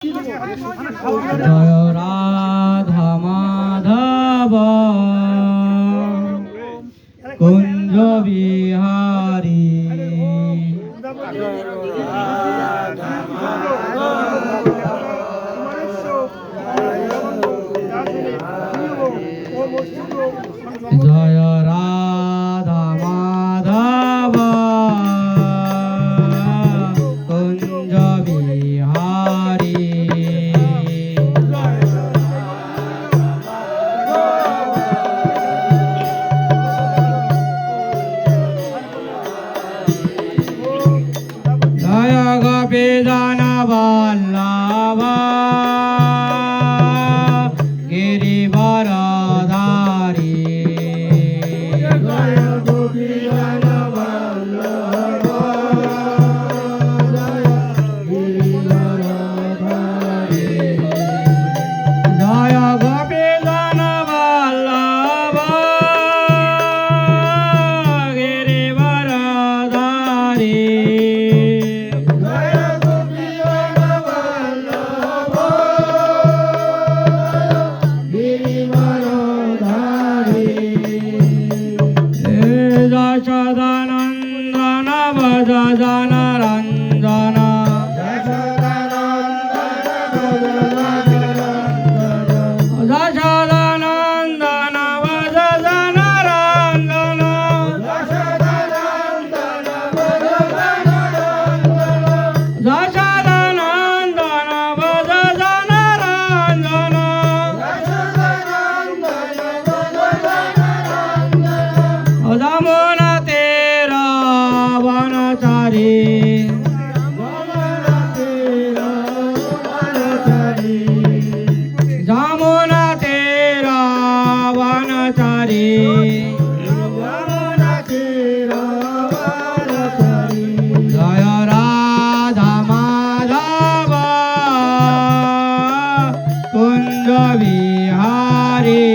জয় রাধা মাধব কুঞ্জ বিহারী জয় রাধা মাধব কুঞ্জ বিহারী জয় গোপীজন বল্লভ গিরিবরধারী জয় গোপীজন বল্লভ গিরিবরধারী যশোদানন্দন ভজন রঞ্জন যশোদানন্দন ভজন রঞ্জন যশোদানন্দন ভজন রঞ্জন যমুনা তেরা বনচারী যমুনা তেরা বনচারী জয় রাধা মাধব কুঞ্জ বিহারী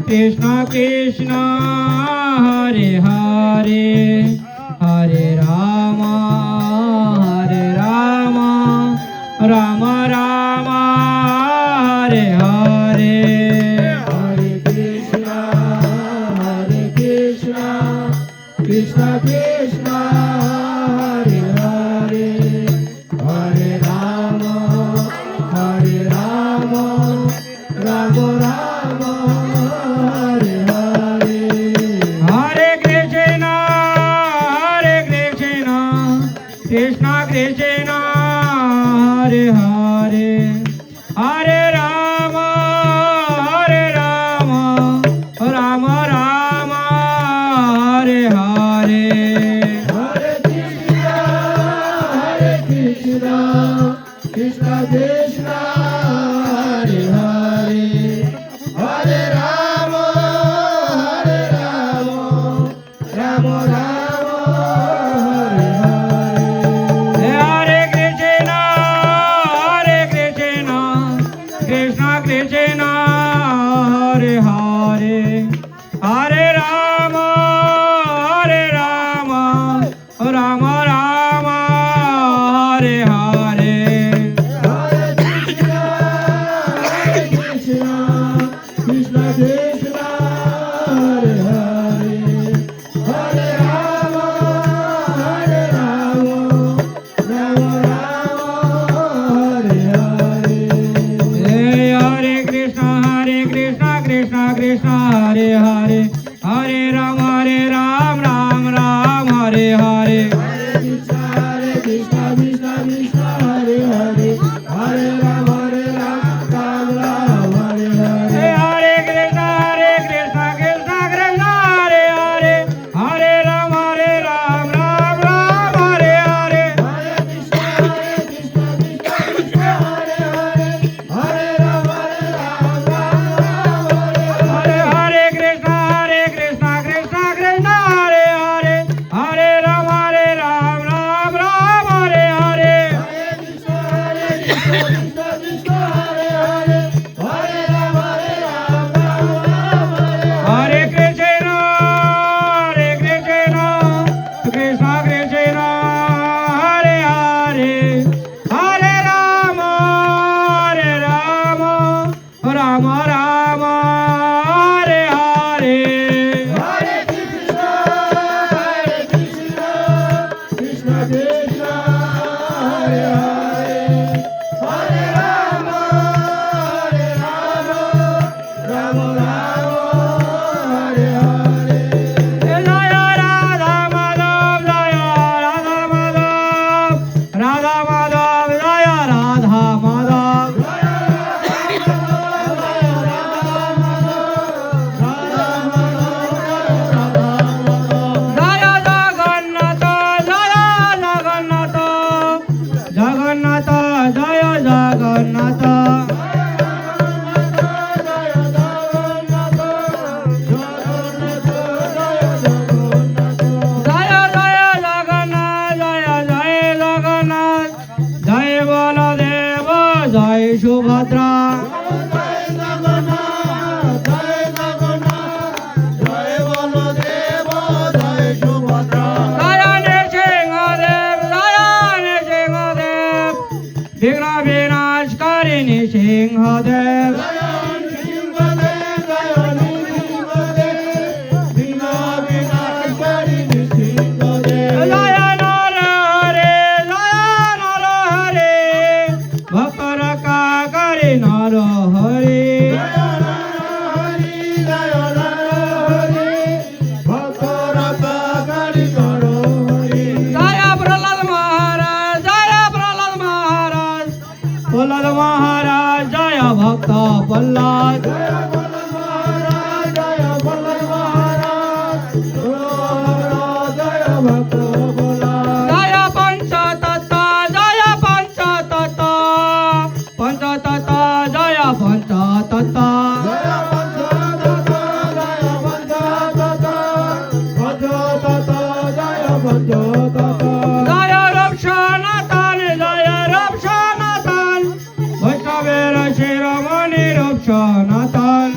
কৃষ্ণ কৃষ্ণ হরে হরে হরে রাম রাম রাম হরে হরে হরে কৃষ্ণ কৃষ্ণ কৃষ্ণ হরে হরে হরে রাম রাম রাম হরে হরে হরে কৃষ্ণ কৃষ্ণ কৃষ্ণ হরে হরে হরে রাম রাম রাম হরে হরে হরে কৃষ্ণ কৃষ্ণ কৃষ্ণ হরে হরে হরে রাম রাম হরে হরে হরে কৃষ্ণ কৃষ্ণ কৃষ্ণ হরে হরে হরে রাম রাম রাম হরে হরে হরে কৃষ্ণ সুভদ্রা বিঘ্ন বিনাশকারিণী সিংহদেব জয় নর হরে জয় নর হরে ভক্ত রক্ষাকারী নর হরে জয় প্রহ্লাদ মহারাজ প্রহ্লাদ মহারাজ জয় ভক্ত প্রহ্লাদ জয় পঞ্চতত্ত্ব জয় পঞ্চতত্ত্ব পঞ্চতত্ত্ব জয় পঞ্চতত্ত্ব জয় রূপ সনাতন বৈষ্ণবের শিরোমণি রূপ সনাতন